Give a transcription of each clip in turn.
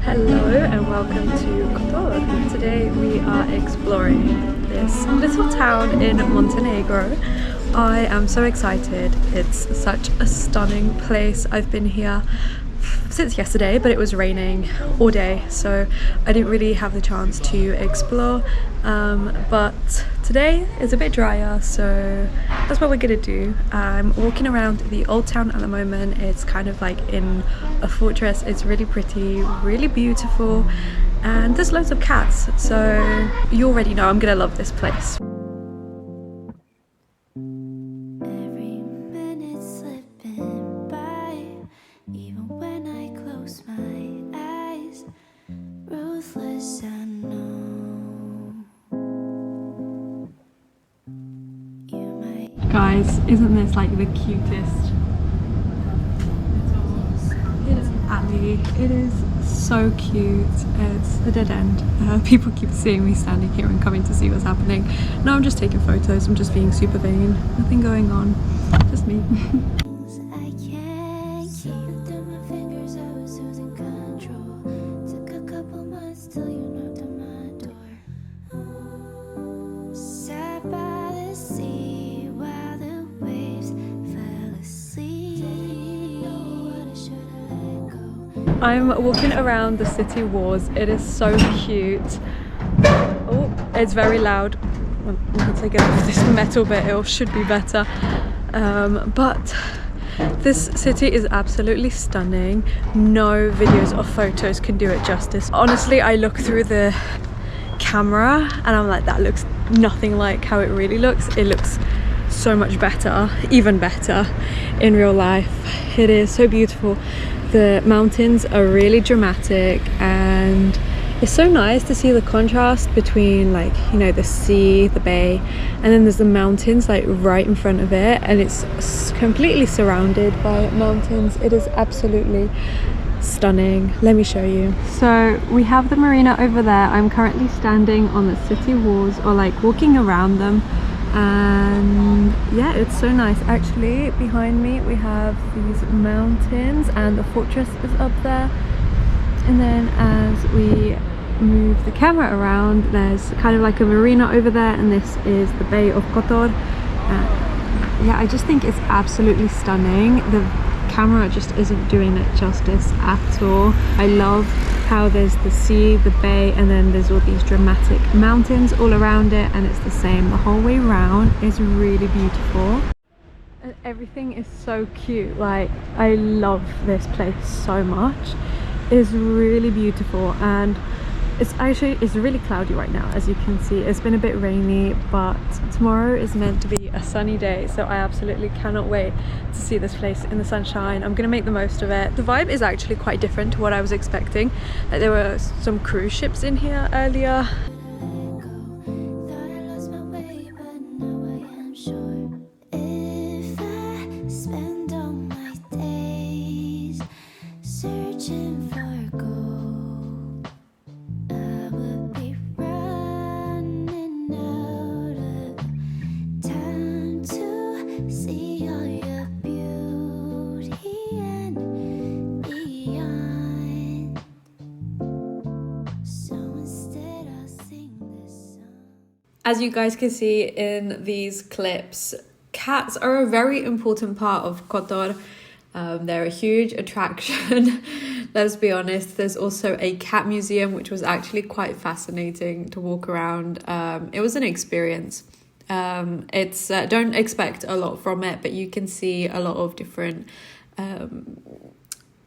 Hello and welcome to Kotor. Today we are exploring this little town in Montenegro. I am so excited. It's such a stunning place. I've been here since yesterday, but it was raining all day, so I didn't really have the chance to explore. But today is a bit drier, so that's what we're gonna do. I'm walking around the old town at the moment. It's kind of like in a fortress. It's really pretty, really beautiful, and there's loads of cats, so you already know I'm gonna love this place. Guys, isn't this like the cutest little alley? It is so cute. It's a dead end. People keep seeing me standing here and coming to see what's happening. No, I'm just taking photos. I'm just being super vain. Nothing going on. Just me. I'm walking around the city walls. It is so cute. Oh, it's very loud. Once I get off this metal bit, it should be better. But this city is absolutely stunning. No videos or photos can do it justice. Honestly, I look through the camera and I'm like, that looks nothing like how it really looks. It looks so much better, even better in real life. It is so beautiful. The mountains are really dramatic, and it's so nice to see the contrast between, like, you know, the sea, the bay, and then there's the mountains like right in front of it, and it's completely surrounded by mountains. It is absolutely stunning. Let me show you. So we have the marina over there. I'm currently standing on the city walls, or like walking around them, and yeah, it's so nice. Actually, behind me we have these mountains and the fortress is up there, and then as we move the camera around, there's kind of like a marina over there, and this is the Bay of Kotor. Yeah, I just think it's absolutely stunning. The camera just isn't doing it justice at all. I love how there's the sea, the bay, and then there's all these dramatic mountains all around it, and it's the same the whole way around. It's really beautiful, and everything is so cute. Like, I love this place so much. It's really beautiful, and it's really cloudy right now, as you can see. It's been a bit rainy, but tomorrow is meant to be a sunny day, so I absolutely cannot wait to see this place in the sunshine. I'm gonna make the most of it. The vibe is actually quite different to what I was expecting. Like, there were some cruise ships in here earlier. As you guys can see in these clips, cats are a very important part of Kotor. They're a huge attraction. Let's be honest. There's also a cat museum, which was actually quite fascinating to walk around. It was an experience. It's don't expect a lot from it, but you can see a lot of different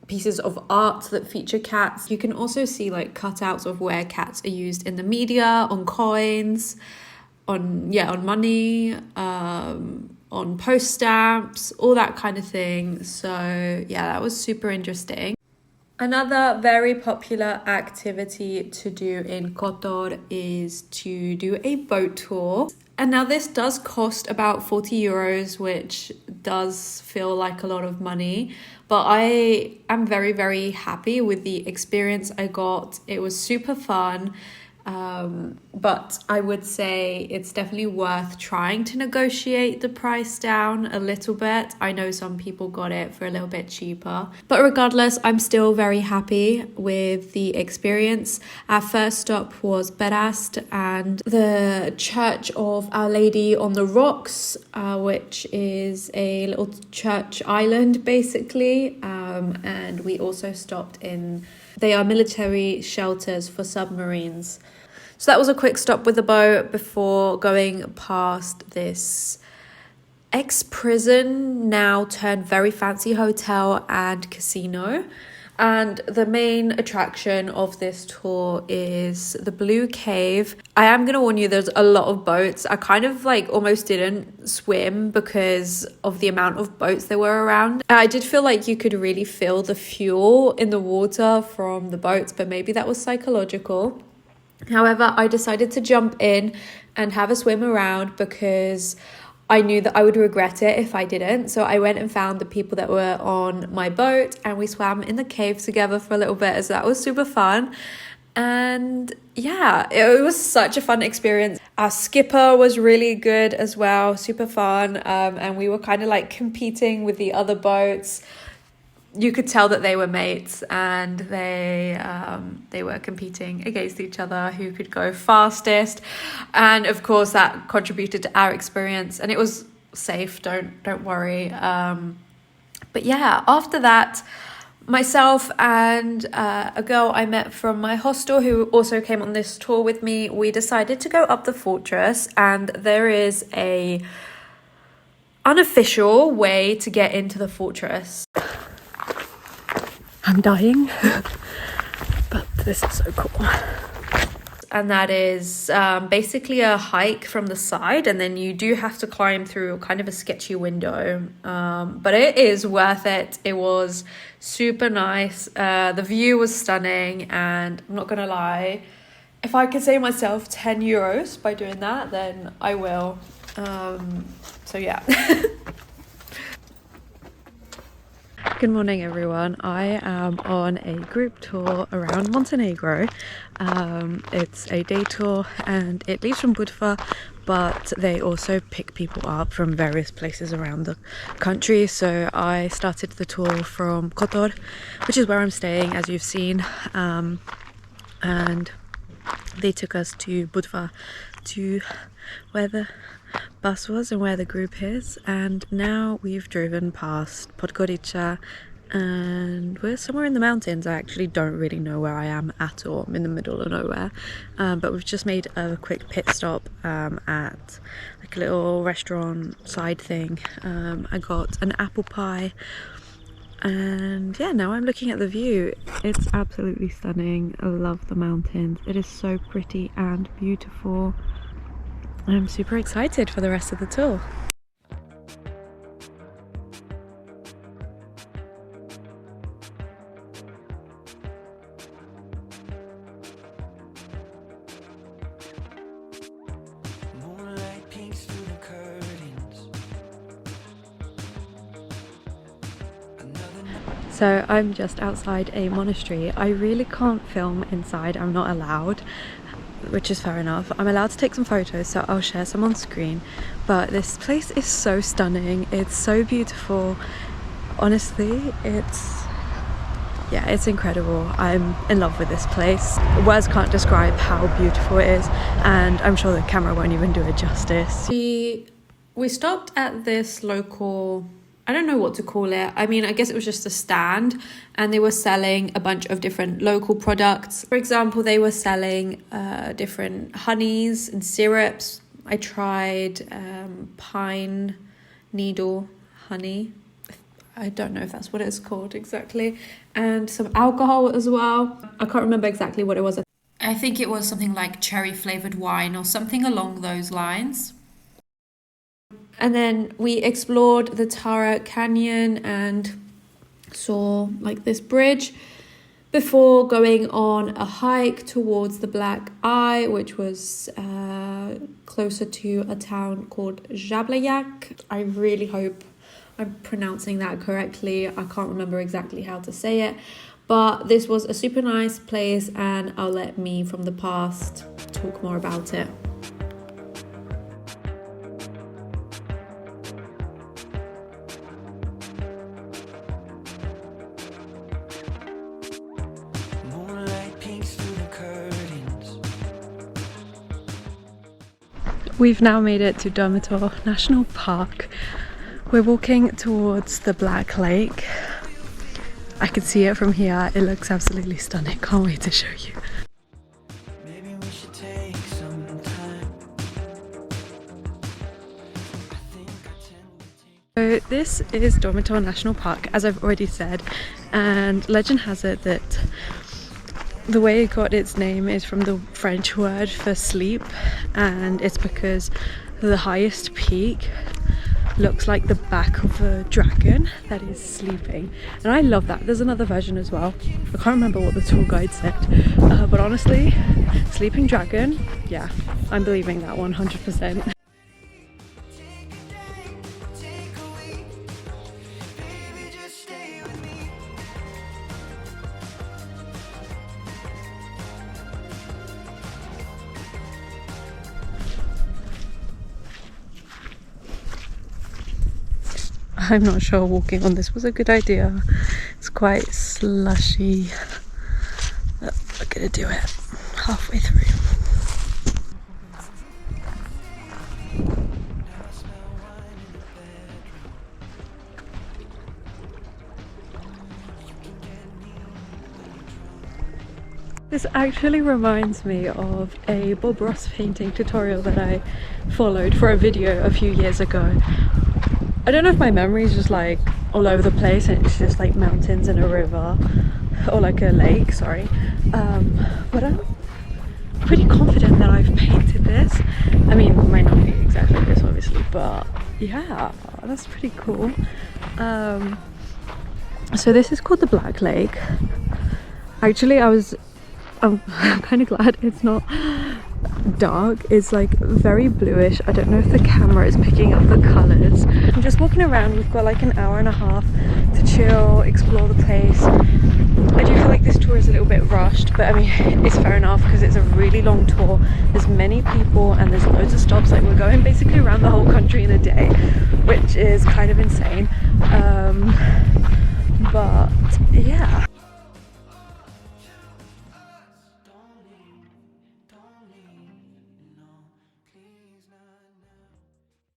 pieces of art that feature cats. You can also see like cutouts of where cats are used in the media, on coins, on money, on post stamps, all that kind of thing. So yeah, that was super interesting. Another very popular activity to do in Kotor is to do a boat tour. And now this does cost about 40 euros, which does feel like a lot of money, but I am very, very happy with the experience I got. It was super fun. But I would say it's definitely worth trying to negotiate the price down a little bit. I know some people got it for a little bit cheaper, but regardless, I'm still very happy with the experience. Our first stop was Perast and the Church of Our Lady on the Rocks, which is a little church island basically, and we also stopped in, they are military shelters for submarines. So that was a quick stop with the boat before going past this ex-prison, now turned very fancy hotel and casino. And the main attraction of this tour is the Blue Cave. I am going to warn you, there's a lot of boats. I kind of like almost didn't swim because of the amount of boats there were around. I did feel like you could really feel the fuel in the water from the boats, but maybe that was psychological. However, I decided to jump in and have a swim around because I knew that I would regret it if I didn't. So I went and found the people that were on my boat and we swam in the cave together for a little bit, so that was super fun. And yeah, it was such a fun experience. Our skipper was really good as well, super fun. And we were kind of like competing with the other boats. You could tell that they were mates and they were competing against each other who could go fastest, and of course that contributed to our experience, and it was safe, don't worry. But yeah, after that, myself and a girl I met from my hostel who also came on this tour with me, we decided to go up the fortress, and there is a unofficial way to get into the fortress. I'm dying, but this is so cool. And that is basically a hike from the side, and then you do have to climb through kind of a sketchy window, but it is worth it. It was super nice. The view was stunning, and I'm not gonna lie, if I could save myself 10 euros by doing that, then I will. So yeah. Good morning everyone. I am on a group tour around Montenegro. It's a day tour and it leaves from Budva, but they also pick people up from various places around the country. So I started the tour from Kotor, which is where I'm staying, as you've seen, and they took us to Budva, to where the bus was and where the group is, and now we've driven past Podgorica and we're somewhere in the mountains. I actually don't really know where I am at all. I'm in the middle of nowhere, but we've just made a quick pit stop at like a little restaurant side thing. I got an apple pie, and yeah, now I'm looking at the view. It's absolutely stunning. I love the mountains. It is so pretty and beautiful. I'm super excited for the rest of the tour. So I'm just outside a monastery. I really can't film inside, I'm not allowed, which is fair enough. I'm allowed to take some photos, so I'll share some on screen, but this place is so stunning. It's so beautiful. Honestly, it's incredible. I'm in love with this place. Words can't describe how beautiful it is, and I'm sure the camera won't even do it justice. We stopped at this local, I don't know what to call it. I mean, I guess it was just a stand, and they were selling a bunch of different local products. For example, they were selling different honeys and syrups. I tried pine needle honey. I don't know if that's what it's called exactly. And some alcohol as well. I can't remember exactly what it was. I think it was something like cherry flavored wine or something along those lines. And then we explored the Tara Canyon and saw like this bridge before going on a hike towards the Black Eye, which was closer to a town called Jablayak. I really hope I'm pronouncing that correctly. I can't remember exactly how to say it, But this was a super nice place, and I'll let me from the past talk more about it. We've now made it to Durmitor National Park. We're walking towards the Black Lake. I can see it from here. It looks absolutely stunning. Can't wait to show you. Maybe we should take some time. So this is Durmitor National Park, as I've already said, and legend has it that the way it got its name is from the French word for sleep, and it's because the highest peak looks like the back of a dragon that is sleeping, and I love that. There's another version as well. I can't remember what the tour guide said, but honestly, sleeping dragon, yeah, I'm believing that 100%. I'm not sure walking on this was a good idea. It's quite slushy, but we're gonna do it halfway through. This actually reminds me of a Bob Ross painting tutorial that I followed for a video a few years ago. I don't know if my memory is just like all over the place and it's just like mountains and a river, or like a lake, sorry, but I'm pretty confident that I've painted this. I mean, it might not be exactly this obviously, but yeah, that's pretty cool. So this is called the Black Lake. Actually, I'm kind of glad it's not dark. It's like very bluish. I don't know if the camera is picking up the colours. I'm just walking around. We've got like an hour and a half to chill, explore the place. I do feel like this tour is a little bit rushed, but I mean, it's fair enough because it's a really long tour. There's many people and there's loads of stops. Like, we're going basically around the whole country in a day, which is kind of insane.